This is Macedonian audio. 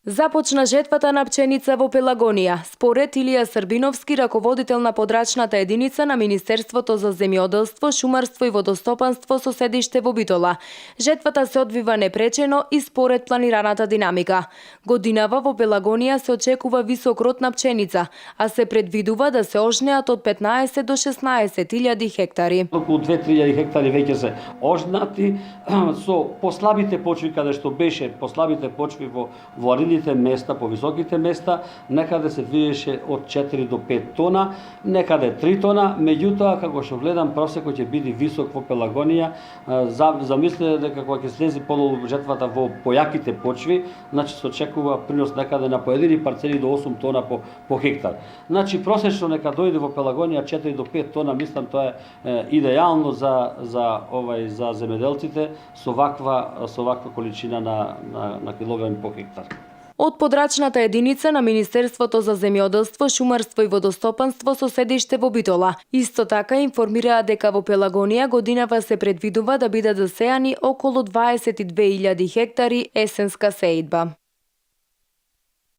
Започна жетвата на пченица во Пелагонија. Според Илија Србиновски, раководител на подрачната единица на Министерството за земјоделство, шумарство и водостопанство со седиште во Битола, жетвата се одвива непречено и според планираната динамика. Годинава во Пелагонија се очекува висок род на пченица, а се предвидува да се ожнеат од 15 до 16.000 хектари. Околу 2-3.000 хектари веќе се ожнати со послабите почви, каде што беше послабите почви во ridite места, по високите места, некаде се движеше од 4 до 5 тона, некаде 3 тона, меѓутоа како што гледам просекот ќе биде висок во Пелагонија. Замислете дека кога ќе слези подолу жетвата во појаките почви, значи се очекува принос некаде на поедини парцели до 8 тона по хектар. Значи просечно нека дојде во Пелагонија 4 до 5 тона, мислам тоа е идеално за земјоделците со ваква количина на килограми по хектар. Од подрачната единица на Министерството за земјоделство, шумарство и водостопанство со седиште во Битола. Исто така информираа дека во Пелагонија годинава се предвидува да бидат засејани околу 22.000 хектари есенска сеидба.